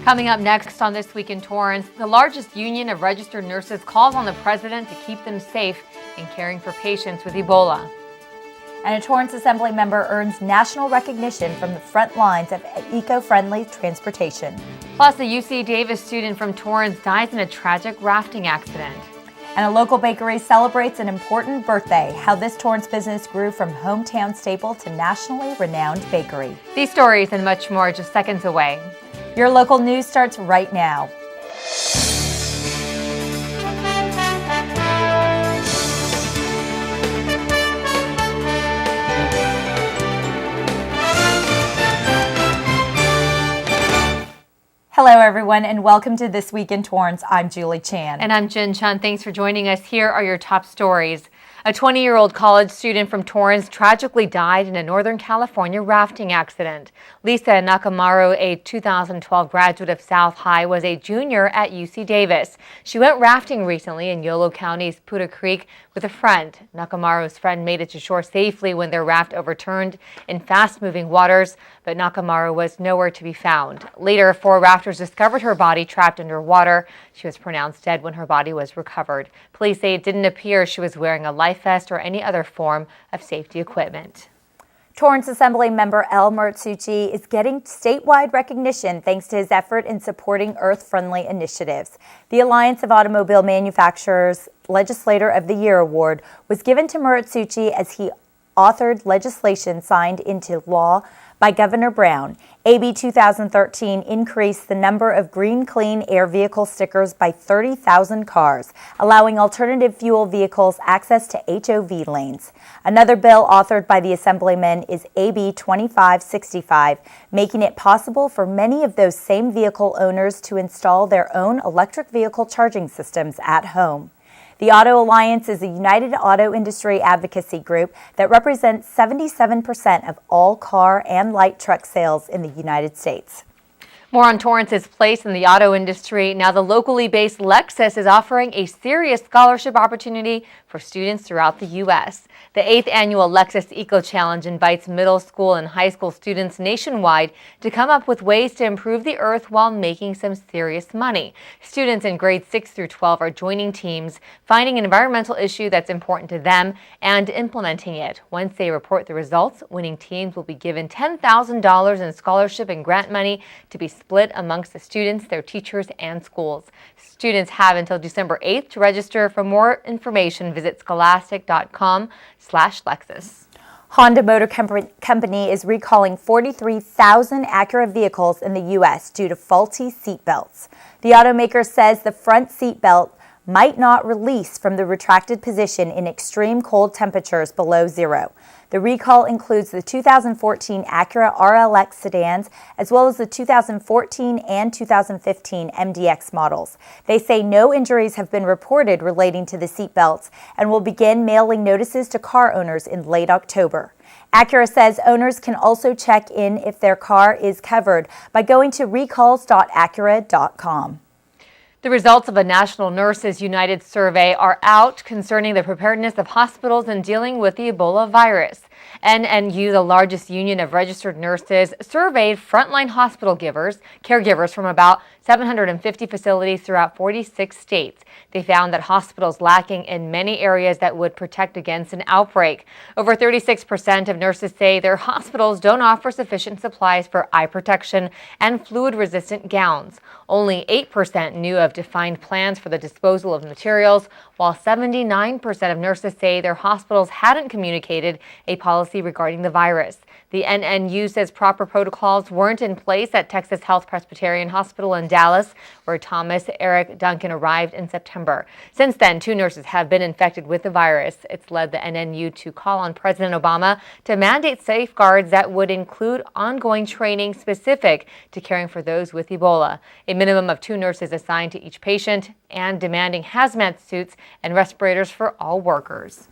Coming up next on This Week in Torrance, the largest union of registered nurses calls on the president to keep them safe in caring for patients with Ebola. And a Torrance Assembly member earns national recognition from the front lines of eco-friendly transportation. Plus, a UC Davis student from Torrance dies in a tragic rafting accident. And a local bakery celebrates an important birthday, how this Torrance business grew from hometown staple to nationally renowned bakery. These stories and much more just seconds away. Your local news starts right now. Hello, everyone, and welcome to This Week in Torrance. I'm Julie Chan. And I'm Chun. Thanks for joining us. Here are your top stories. A 20-year-old college student from Torrance tragically died in a Northern California rafting accident. Lisa Nakamaru, a 2012 graduate of South High, was a junior at UC Davis. She went rafting recently in Yolo County's Puda Creek with a friend. Nakamaru's friend made it to shore safely when their raft overturned in fast-moving waters, but Nakamaru was nowhere to be found. Later, 4 rafters discovered her body trapped underwater. She was pronounced dead when her body was recovered. Police say it didn't appear she was wearing a life vest or any other form of safety equipment. Torrance Assembly member El Marzouchi is getting statewide recognition thanks to his effort in supporting earth-friendly initiatives. The Alliance of Automobile Manufacturers Legislator of the Year award was given to Marzouchi as he authored legislation signed into law by Governor Brown. AB 2013 increased the number of Green Clean Air Vehicle stickers by 30,000 cars, allowing alternative fuel vehicles access to HOV lanes. Another bill authored by the Assemblyman is AB 2565, making it possible for many of those same vehicle owners to install their own electric vehicle charging systems at home. The Auto Alliance is a united auto industry advocacy group that represents 77% of all car and light truck sales in the United States. More on Torrance's place in the auto industry. Now, the locally based Lexus is offering a serious scholarship opportunity for students throughout the U.S. The 8th annual Lexus Eco Challenge invites middle school and high school students nationwide to come up with ways to improve the earth while making some serious money. Students in grades 6 through 12 are joining teams, finding an environmental issue that's important to them, and implementing it. Once they report the results, winning teams will be given $10,000 in scholarship and grant money to be split amongst the students, their teachers, and schools. Students have until December 8th to register. For more information, visit scholastic.com/Lexus. Honda Motor Company is recalling 43,000 Acura vehicles in the U.S. due to faulty seat belts. The automaker says the front seat belt might not release from the retracted position in extreme cold temperatures below zero. The recall includes the 2014 Acura RLX sedans, as well as the 2014 and 2015 MDX models. They say no injuries have been reported relating to the seat belts and will begin mailing notices to car owners in late October. Acura says owners can also check in if their car is covered by going to recalls.acura.com. The results of a National Nurses United survey are out concerning the preparedness of hospitals in dealing with the Ebola virus. NNU, the largest union of registered nurses, surveyed frontline hospital caregivers from about 750 facilities throughout 46 states. They found that hospitals lacking in many areas that would protect against an outbreak. Over 36% of nurses say their hospitals don't offer sufficient supplies for eye protection and fluid-resistant gowns. Only 8% knew of defined plans for the disposal of materials, while 79% of nurses say their hospitals hadn't communicated a policy regarding the virus. The NNU says proper protocols weren't in place at Texas Health Presbyterian Hospital in Dallas, where Thomas Eric Duncan arrived in September. Since then, 2 nurses have been infected with the virus. It's led the NNU to call on President Obama to mandate safeguards that would include ongoing training specific to caring for those with Ebola, a minimum of 2 nurses assigned to each patient, and demanding hazmat suits and respirators for all workers.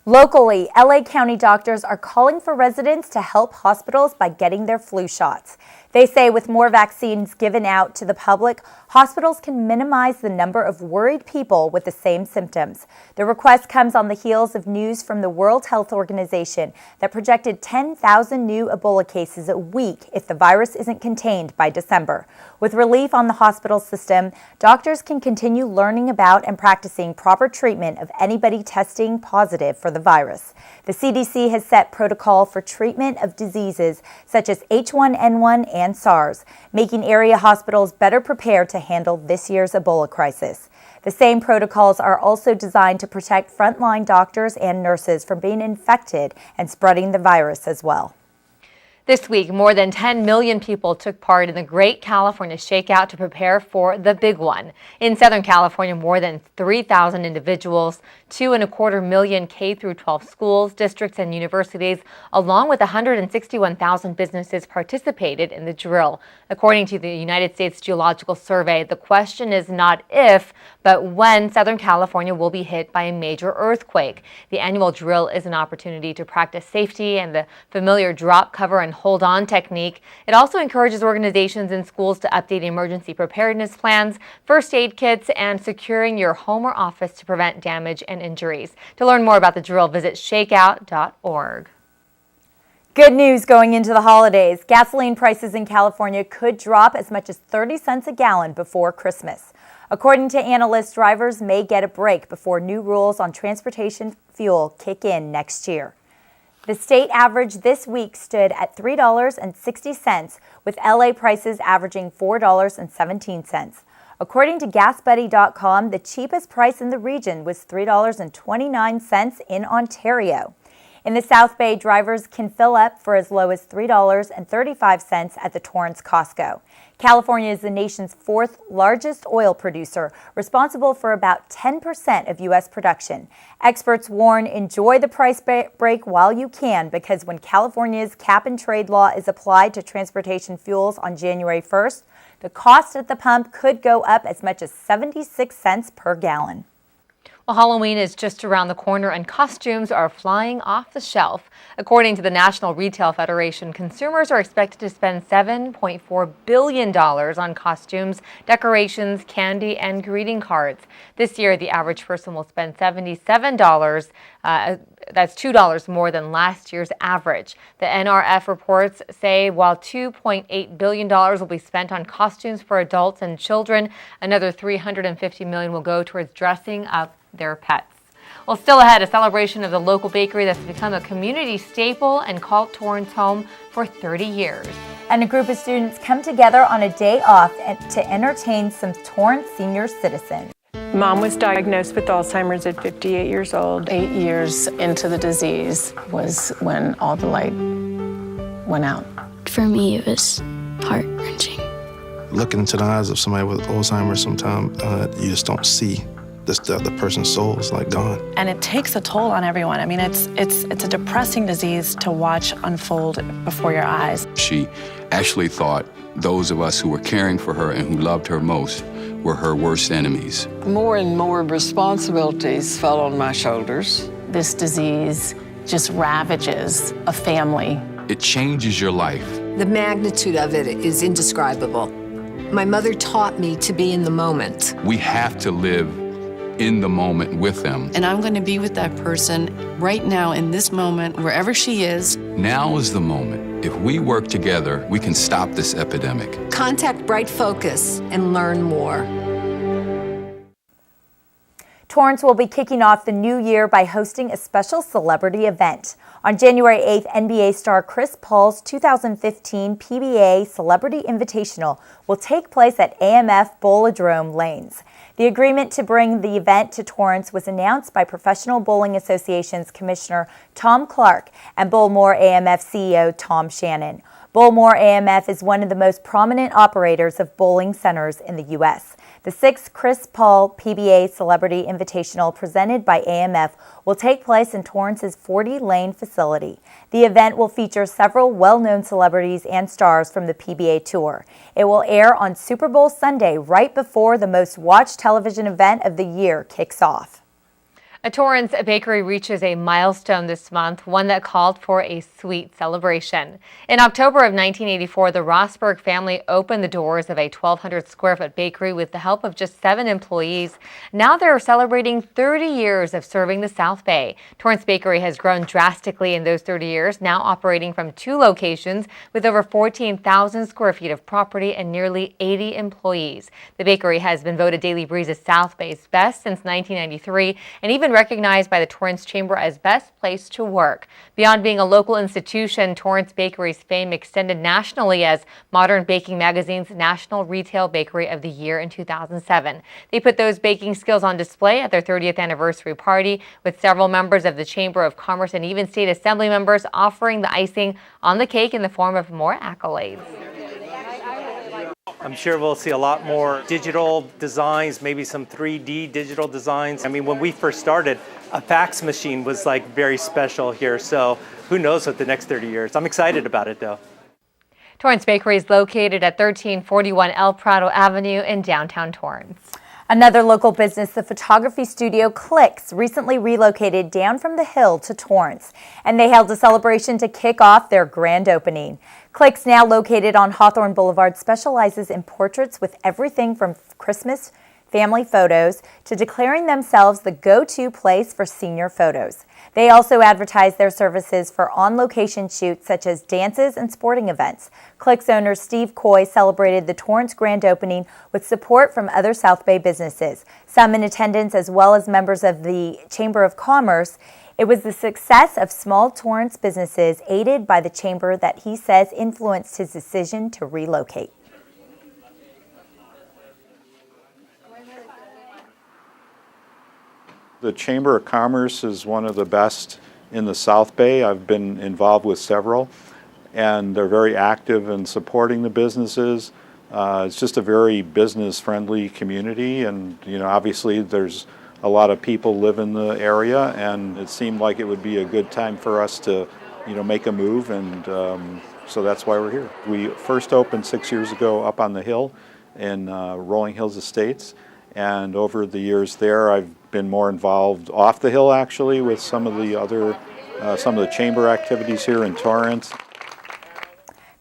Locally, LA County doctors are calling for residents to help hospitals by getting their flu shots. They say with more vaccines given out to the public, hospitals can minimize the number of worried people with the same symptoms. The request comes on the heels of news from the World Health Organization that projected 10,000 new Ebola cases a week if the virus isn't contained by December. With relief on the hospital system, doctors can continue learning about and practicing proper treatment of anybody testing positive for the virus. The CDC has set protocol for treatment of diseases such as H1N1 and SARS, making area hospitals better prepared to handle this year's Ebola crisis. The same protocols are also designed to protect frontline doctors and nurses from being infected and spreading the virus as well. This week, more than 10 million people took part in the Great California Shakeout to prepare for the big one. In Southern California, more than 3,000 individuals, 2.25 million K-12 schools, districts, and universities, along with 161,000 businesses participated in the drill. According to the United States Geological Survey, the question is not if, but when Southern California will be hit by a major earthquake. The annual drill is an opportunity to practice safety and the familiar drop, cover, and hold on technique. It also encourages organizations and schools to update emergency preparedness plans, first aid kits, and securing your home or office to prevent damage and injuries. To learn more about the drill, visit shakeout.org. Good news going into the holidays. Gasoline prices in California could drop as much as 30 cents a gallon before Christmas. According to analysts, drivers may get a break before new rules on transportation fuel kick in next year. The state average this week stood at $3.60, with LA prices averaging $4.17. According to GasBuddy.com, the cheapest price in the region was $3.29 in Ontario. In the South Bay, drivers can fill up for as low as $3.35 at the Torrance Costco. California is the nation's fourth largest oil producer, responsible for about 10% of U.S. production. Experts warn, enjoy the price break while you can, because when California's cap-and-trade law is applied to transportation fuels on January 1st, the cost at the pump could go up as much as 76 cents per gallon. Well, Halloween is just around the corner and costumes are flying off the shelf. According to the National Retail Federation, consumers are expected to spend $7.4 billion on costumes, decorations, candy, and greeting cards. This year, the average person will spend $77. That's $2 more than last year's average. The NRF reports say while $2.8 billion will be spent on costumes for adults and children, another $350 million will go towards dressing up their pets. Well, still ahead, a celebration of the local bakery that's become a community staple and called Torrance home for 30 years. And a group of students come together on a day off to entertain some Torrance senior citizens. Mom was diagnosed with Alzheimer's at 58 years old. 8 years into the disease was when all the light went out. For me, it was heart-wrenching. Looking into the eyes of somebody with Alzheimer's, sometimes you just don't see the person's soul is like gone. And it takes a toll on everyone. I mean, it's a depressing disease to watch unfold before your eyes. She actually thought those of us who were caring for her and who loved her most were her worst enemies. More and more responsibilities fell on my shoulders. This disease just ravages a family. It changes your life. The magnitude of it is indescribable. My mother taught me to be in the moment. We have to live in the moment with them. And I'm going to be with that person right now in this moment, wherever she is. Now is the moment. If we work together, we can stop this epidemic. Contact Bright Focus and learn more. Torrance will be kicking off the new year by hosting a special celebrity event. On January 8th, NBA star Chris Paul's 2015 PBA Celebrity Invitational will take place at AMF Bowladrome Lanes. The agreement to bring the event to Torrance was announced by Professional Bowling Association's Commissioner Tom Clark and Bullmore AMF CEO Tom Shannon. Bullmore AMF is one of the most prominent operators of bowling centers in the U.S. The 6th Chris Paul PBA Celebrity Invitational presented by AMF will take place in Torrance's 40-lane facility. The event will feature several well-known celebrities and stars from the PBA Tour. It will air on Super Bowl Sunday right before the most watched television event of the year kicks off. A Torrance bakery reaches a milestone this month, one that called for a sweet celebration. In October of 1984, the Rosberg family opened the doors of a 1,200 square foot bakery with the help of just 7 employees. Now they're celebrating 30 years of serving the South Bay. Torrance Bakery has grown drastically in those 30 years, now operating from 2 locations with over 14,000 square feet of property and nearly 80 employees. The bakery has been voted Daily Breeze's South Bay's best since 1993 and even recognized by the Torrance Chamber as best place to work. Beyond being a local institution, Torrance Bakery's fame extended nationally as Modern Baking Magazine's National Retail Bakery of the Year in 2007. They put those baking skills on display at their 30th anniversary party, with several members of the Chamber of Commerce and even state assembly members offering the icing on the cake in the form of more accolades. I'm sure we'll see a lot more digital designs, maybe some 3D digital designs. I mean, when we first started, a fax machine was like very special here. So who knows what the next 30 years. I'm excited about it though. Torrance Bakery is located at 1341 El Prado Avenue in downtown Torrance. Another local business, the photography studio Clicks, recently relocated down from the Hill to Torrance, and they held a celebration to kick off their grand opening. Clicks, now located on Hawthorne Boulevard, specializes in portraits with everything from Christmas family photos to declaring themselves the go-to place for senior photos. They also advertise their services for on-location shoots such as dances and sporting events. Clicks owner Steve Coy celebrated the Torrance grand opening with support from other South Bay businesses, some in attendance as well as members of the Chamber of Commerce. It was the success of small Torrance businesses aided by the Chamber that he says influenced his decision to relocate. The Chamber of Commerce is one of the best in the South Bay. I've been involved with several, and they're very active in supporting the businesses. It's just a very business-friendly community, and obviously there's a lot of people live in the area, and it seemed like it would be a good time for us to make a move, and so that's why we're here. We first opened 6 years ago up on the hill in Rolling Hills Estates, and over the years there I've been more involved off the hill actually with some of the chamber activities here in Torrance.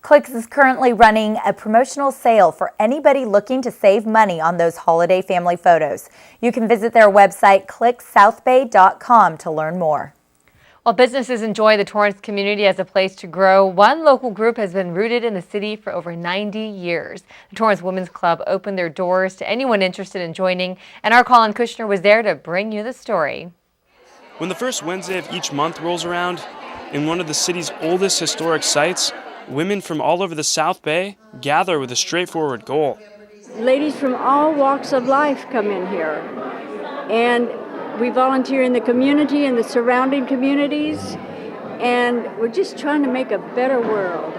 Clicks is currently running a promotional sale for anybody looking to save money on those holiday family photos. You can visit their website clicksouthbay.com to learn more. While businesses enjoy the Torrance community as a place to grow, one local group has been rooted in the city for over 90 years. The Torrance Women's Club opened their doors to anyone interested in joining, and our Colin Kushner was there to bring you the story. When the first Wednesday of each month rolls around, in one of the city's oldest historic sites, women from all over the South Bay gather with a straightforward goal. Ladies from all walks of life come in here, and we volunteer in the community and the surrounding communities, and we're just trying to make a better world.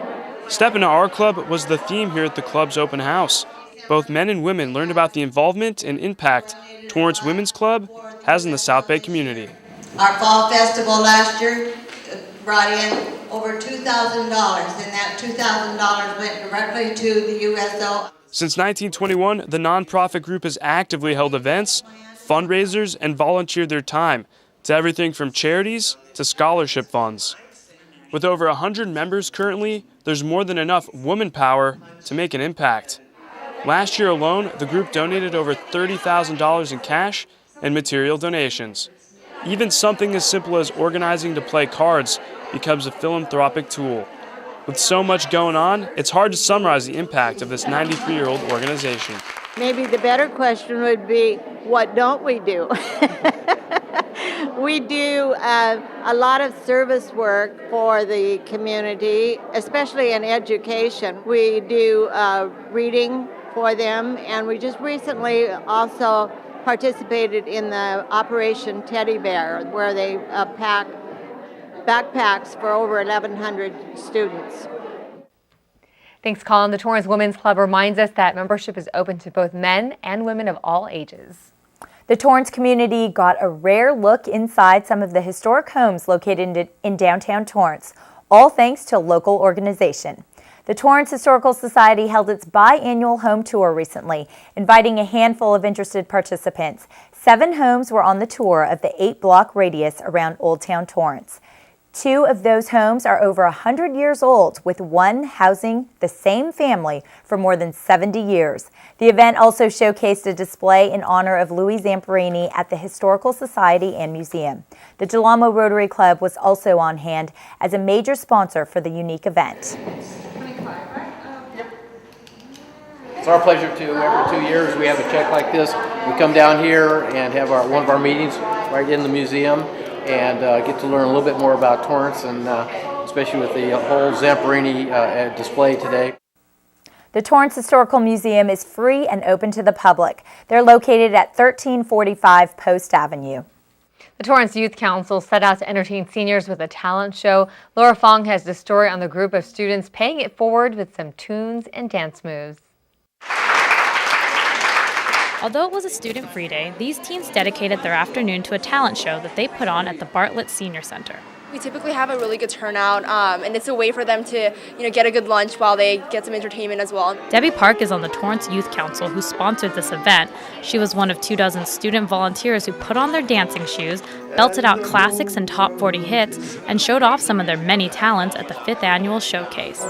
Step into our club was the theme here at the club's open house. Both men and women learned about the involvement and impact Torrance Women's Club has in the South Bay community. Our fall festival last year brought in over $2,000, and that $2,000 went directly to the USO. Since 1921, the nonprofit group has actively held events, fundraisers, and volunteered their time to everything from charities to scholarship funds. With over 100 members currently, there's more than enough woman power to make an impact. Last year alone, the group donated over $30,000 in cash and material donations. Even something as simple as organizing to play cards becomes a philanthropic tool. With so much going on, it's hard to summarize the impact of this 93-year-old organization. Maybe the better question would be, what don't we do? We do a lot of service work for the community, especially in education. We do reading for them, and we just recently also participated in the Operation Teddy Bear, where they pack backpacks for over 1,100 students. Thanks, Colin. The Torrance Women's Club reminds us that membership is open to both men and women of all ages. The Torrance community got a rare look inside some of the historic homes located in downtown Torrance, all thanks to a local organization. The Torrance Historical Society held its biannual home tour recently, inviting a handful of interested participants. 7 homes were on the tour of the 8-block radius around Old Town Torrance. 2 of those homes are over 100 years old, with one housing the same family for more than 70 years. The event also showcased a display in honor of Louis Zamperini at the Historical Society and Museum. The Del Amo Rotary Club was also on hand as a major sponsor for the unique event. It's our pleasure to, every 2 years, we have a check like this. We come down here and have one of our meetings right in the museum and get to learn a little bit more about Torrance, and especially with the whole Zamperini display today. The Torrance Historical Museum is free and open to the public. They're located at 1345 Post Avenue. The Torrance Youth Council set out to entertain seniors with a talent show. Laura Fong has the story on the group of students paying it forward with some tunes and dance moves. Although it was a student-free day, these teens dedicated their afternoon to a talent show that they put on at the Bartlett Senior Center. We typically have a really good turnout, and it's a way for them to, get a good lunch while they get some entertainment as well. Debbie Park is on the Torrance Youth Council, who sponsored this event. She was one of 24 student volunteers who put on their dancing shoes, belted out classics and top 40 hits, and showed off some of their many talents at the 5th annual showcase.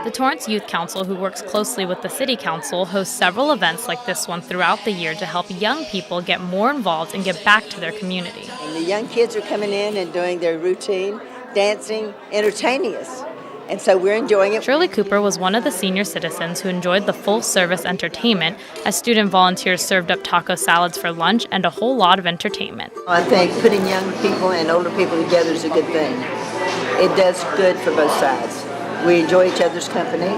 The Torrance Youth Council, who works closely with the City Council, hosts several events like this one throughout the year to help young people get more involved and get back to their community. And the young kids are coming in and doing their routine, dancing, entertaining us. And so we're enjoying it. Shirley Cooper was one of the senior citizens who enjoyed the full-service entertainment as student volunteers served up taco salads for lunch and a whole lot of entertainment. I think putting young people and older people together is a good thing. It does good for both sides. We enjoy each other's company,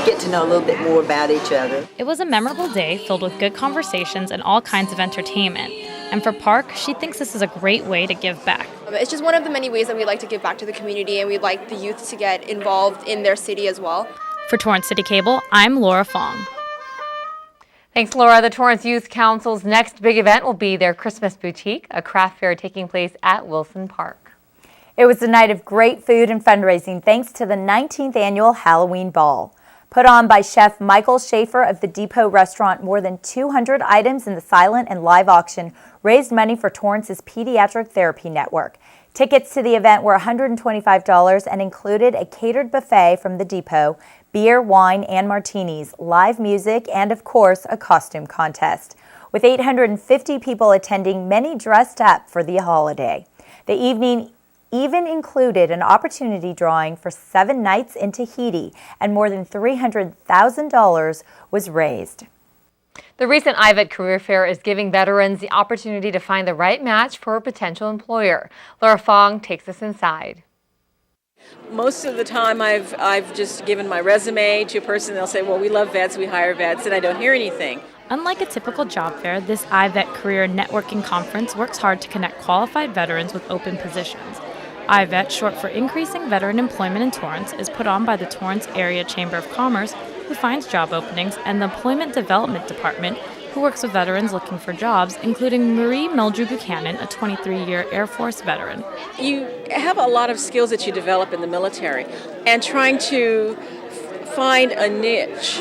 get to know a little bit more about each other. It was a memorable day filled with good conversations and all kinds of entertainment. And for Park, she thinks this is a great way to give back. It's just one of the many ways that we like to give back to the community, and we'd like the youth to get involved in their city as well. For Torrance CitiCABLE, I'm Laura Fong. Thanks, Laura. The Torrance Youth Council's next big event will be their Christmas Boutique, a craft fair taking place at Wilson Park. It was a night of great food and fundraising thanks to the 19th annual Halloween Ball. Put on by Chef Michael Schaefer of the Depot Restaurant, more than 200 items in the silent and live auction raised money for Torrance's Pediatric Therapy Network. Tickets to the event were $125 and included a catered buffet from the Depot, beer, wine, and martinis, live music, and of course, a costume contest. With 850 people attending, many dressed up for the holiday. The evening even included an opportunity drawing for 7 nights in Tahiti, and more than $300,000 was raised. The recent IVET Career Fair is giving veterans the opportunity to find the right match for a potential employer. Laura Fong takes us inside. Most of the time I've just given my resume to a person, they'll say, well, we love vets, we hire vets, and I don't hear anything. Unlike a typical job fair, this IVET Career Networking Conference works hard to connect qualified veterans with open positions. IVET, short for Increasing Veteran Employment in Torrance, is put on by the Torrance Area Chamber of Commerce, who finds job openings, and the Employment Development Department, who works with veterans looking for jobs, including Marie Meldrew Buchanan, a 23-year Air Force veteran. You have a lot of skills that you develop in the military, and trying to find a niche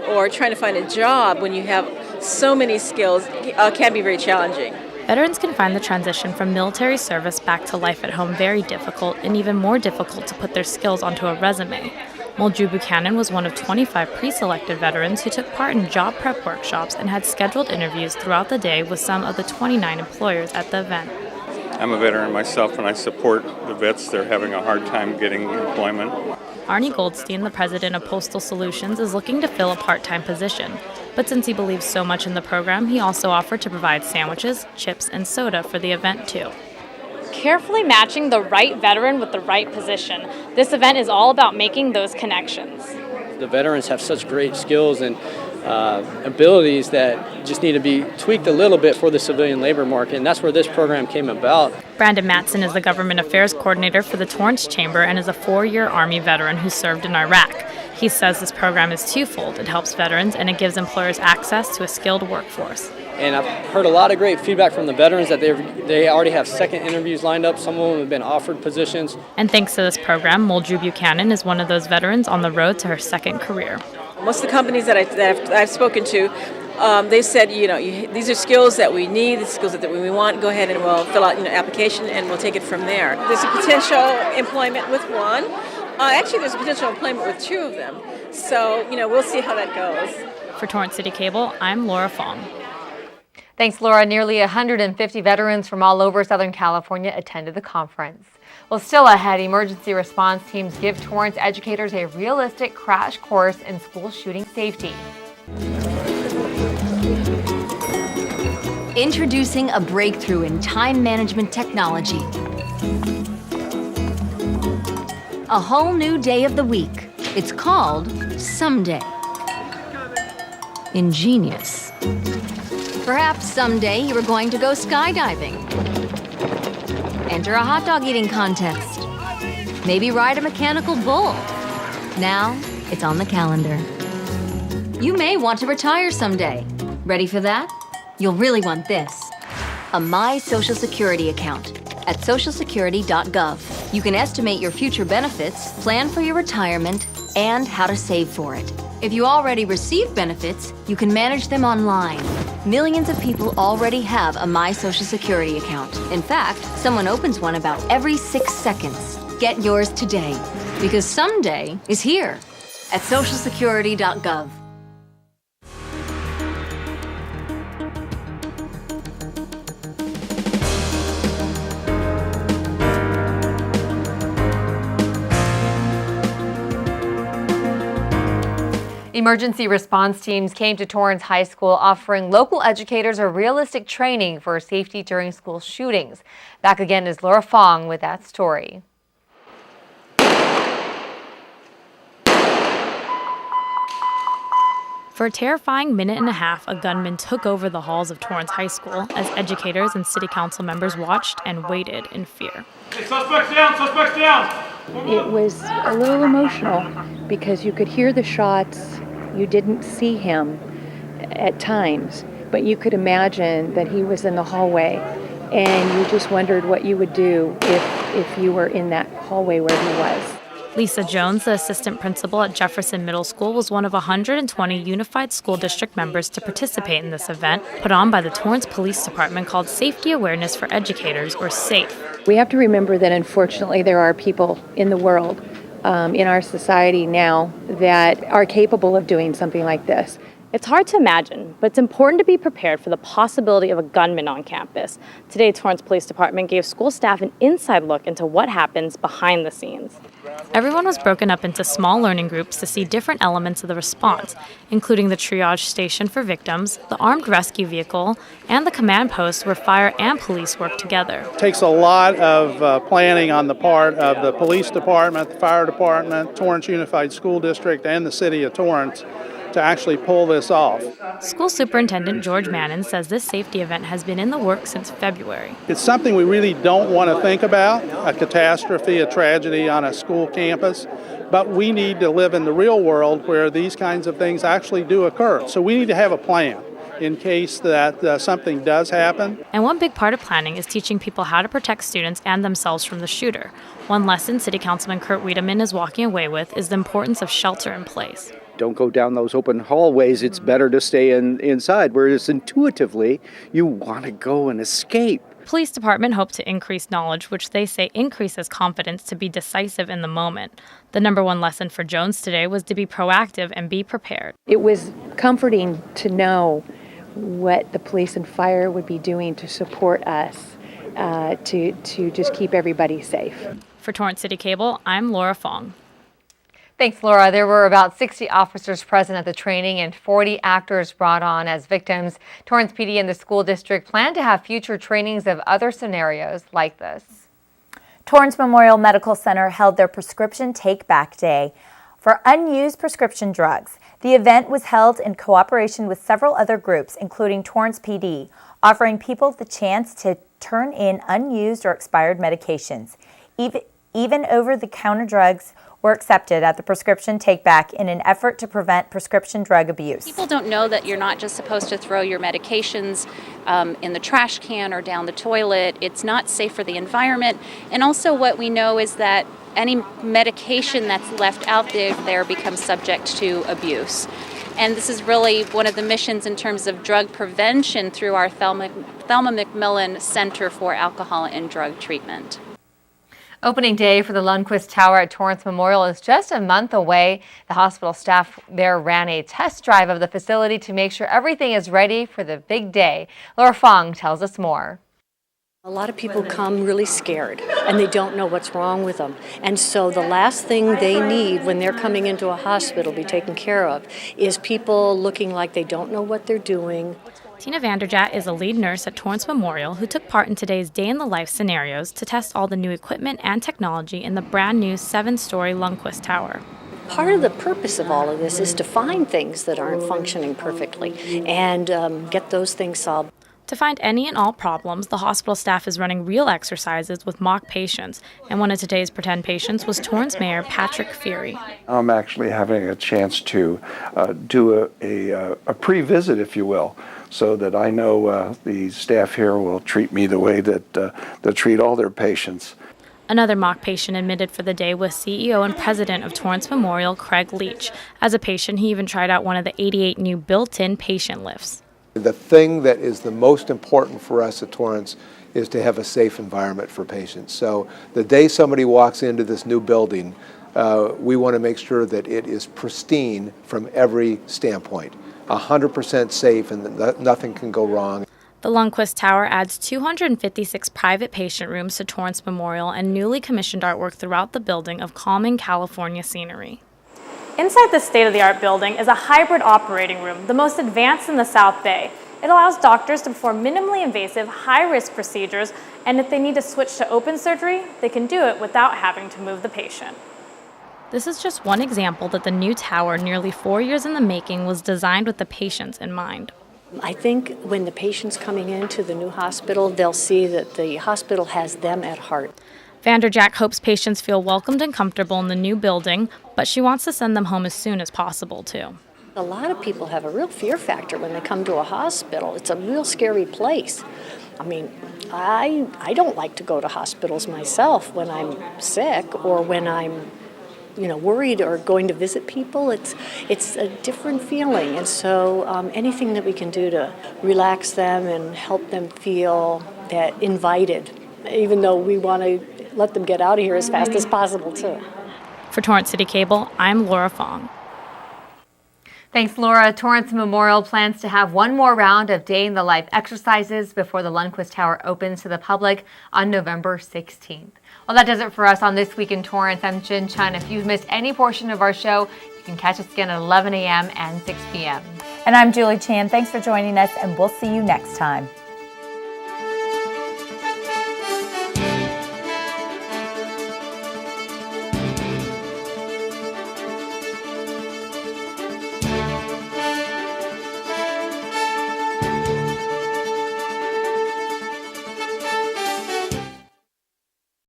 or trying to find a job when you have so many skills can be very challenging. Veterans can find the transition from military service back to life at home very difficult, and even more difficult to put their skills onto a resume. Meldrew Buchanan was one of 25 pre-selected veterans who took part in job prep workshops and had scheduled interviews throughout the day with some of the 29 employers at the event. I'm a veteran myself, and I support the vets. They're having a hard time getting employment. Arnie Goldstein, the president of Postal Solutions, is looking to fill a part-time position. But since he believes so much in the program, he also offered to provide sandwiches, chips, and soda for the event, too. Carefully matching the right veteran with the right position. This event is all about making those connections. The veterans have such great skills and abilities that just need to be tweaked a little bit for the civilian labor market, and that's where this program came about. Brandon Matson is the Government Affairs Coordinator for the Torrance Chamber and is a 4-year Army veteran who served in Iraq. He says this program is twofold. It helps veterans and it gives employers access to a skilled workforce. And I've heard a lot of great feedback from the veterans that they already have second interviews lined up. Some of them have been offered positions. And thanks to this program, Muldrew Buchanan is one of those veterans on the road to her second career. Most of the companies that I've spoken to, they said, these are skills that we need, the skills that we want. Go ahead and we'll fill out an application and we'll take it from there. There's a potential employment with one. Actually, there's a potential employment with two of them. So, we'll see how that goes. For Torrance City Cable, I'm Laura Fong. Thanks, Laura. Nearly 150 veterans from all over Southern California attended the conference. Well, still ahead, emergency response teams give Torrance educators a realistic crash course in school shooting safety. Introducing a breakthrough in time management technology. A whole new day of the week. It's called Someday. Ingenious. Perhaps someday you are going to go skydiving. Enter a hot dog eating contest. Maybe ride a mechanical bull. Now it's on the calendar. You may want to retire someday. Ready for that? You'll really want this. A My Social Security account at socialsecurity.gov. You can estimate your future benefits, plan for your retirement, and how to save for it. If you already receive benefits, you can manage them online. Millions of people already have a My Social Security account. In fact, someone opens one about every 6 seconds. Get yours today, because someday is here at socialsecurity.gov. Emergency response teams came to Torrance High School offering local educators a realistic training for safety during school shootings. Back again is Laura Fong with that story. For a terrifying minute and a half, a gunman took over the halls of Torrance High School as educators and city council members watched and waited in fear. Hey, suspects down, suspects down! It was a little emotional because you could hear the shots. You didn't see him at times, but you could imagine that he was in the hallway, and you just wondered what you would do if you were in that hallway where he was. Lisa Jones, the assistant principal at Jefferson Middle School, was one of 120 Unified School District members to participate in this event put on by the Torrance Police Department called Safety Awareness for Educators, or SAFE. We have to remember that unfortunately there are people in the world, in our society now, that are capable of doing something like this. It's hard to imagine, but it's important to be prepared for the possibility of a gunman on campus. Today, Torrance Police Department gave school staff an inside look into what happens behind the scenes. Everyone was broken up into small learning groups to see different elements of the response, including the triage station for victims, the armed rescue vehicle, and the command post where fire and police work together. It takes a lot of planning on the part of the police department, the fire department, Torrance Unified School District, and the city of Torrance to actually pull this off. School Superintendent George Mannon says this safety event has been in the works since February. It's something we really don't want to think about, a catastrophe, a tragedy on a school campus, but we need to live in the real world where these kinds of things actually do occur. So we need to have a plan in case that something does happen. And one big part of planning is teaching people how to protect students and themselves from the shooter. One lesson City Councilman Kurt Wiedemann is walking away with is the importance of shelter in place. Don't go down those open hallways. It's better to stay inside, whereas intuitively, you want to go and escape. Police department hope to increase knowledge, which they say increases confidence to be decisive in the moment. The number one lesson for Jones today was to be proactive and be prepared. It was comforting to know what the police and fire would be doing to support us, to just keep everybody safe. For Torrance City Cable, I'm Laura Fong. Thanks, Laura. There were about 60 officers present at the training and 40 actors brought on as victims. Torrance PD and the school district plan to have future trainings of other scenarios like this. Torrance Memorial Medical Center held their Prescription Take Back Day for unused prescription drugs. The event was held in cooperation with several other groups, including Torrance PD, offering people the chance to turn in unused or expired medications. Even over-the-counter drugs were accepted at the prescription take-back in an effort to prevent prescription drug abuse. People don't know that you're not just supposed to throw your medications in the trash can or down the toilet. It's not safe for the environment. And also what we know is that any medication that's left out there becomes subject to abuse. And this is really one of the missions in terms of drug prevention through our Thelma McMillan Center for Alcohol and Drug Treatment. Opening day for the Lundquist Tower at Torrance Memorial is just a month away. The hospital staff there ran a test drive of the facility to make sure everything is ready for the big day. Laura Fong tells us more. A lot of people come really scared and they don't know what's wrong with them. And so the last thing they need when they're coming into a hospital to be taken care of is people looking like they don't know what they're doing. Tina Vanderjagt is a lead nurse at Torrance Memorial who took part in today's day-in-the-life scenarios to test all the new equipment and technology in the brand-new 7-story Lundquist Tower. Part of the purpose of all of this is to find things that aren't functioning perfectly and get those things solved. To find any and all problems, the hospital staff is running real exercises with mock patients, and one of today's pretend patients was Torrance Mayor Patrick Feary. I'm actually having a chance to do a pre-visit, if you will, so that I know the staff here will treat me the way that they treat all their patients. Another mock patient admitted for the day was CEO and president of Torrance Memorial, Craig Leach. As a patient, he even tried out one of the 88 new built-in patient lifts. The thing that is the most important for us at Torrance is to have a safe environment for patients. So the day somebody walks into this new building, we want to make sure that it is pristine from every standpoint, 100% safe and that nothing can go wrong. The Lundquist Tower adds 256 private patient rooms to Torrance Memorial and newly commissioned artwork throughout the building of calming California scenery. Inside this state-of-the-art building is a hybrid operating room, the most advanced in the South Bay. It allows doctors to perform minimally invasive, high-risk procedures, and if they need to switch to open surgery, they can do it without having to move the patient. This is just one example that the new tower, nearly 4 years in the making, was designed with the patients in mind. I think when the patient's coming into the new hospital, they'll see that the hospital has them at heart. Vanderjagt hopes patients feel welcomed and comfortable in the new building, but she wants to send them home as soon as possible, too. A lot of people have a real fear factor when they come to a hospital. It's a real scary place. I mean, I don't like to go to hospitals myself when I'm sick or when I'm worried or going to visit people. It's a different feeling, and so anything that we can do to relax them and help them feel that invited, even though we want to let them get out of here as fast as possible, too. For Torrance CitiCABLE, I'm Laura Fong. Thanks, Laura. Torrance Memorial plans to have one more round of day-in-the-life exercises before the Lundquist Tower opens to the public on November 16th. Well, that does it for us on This Week in Torrance. I'm Chun. If you've missed any portion of our show, you can catch us again at 11 a.m. and 6 p.m. And I'm Julie Chan. Thanks for joining us, and we'll see you next time.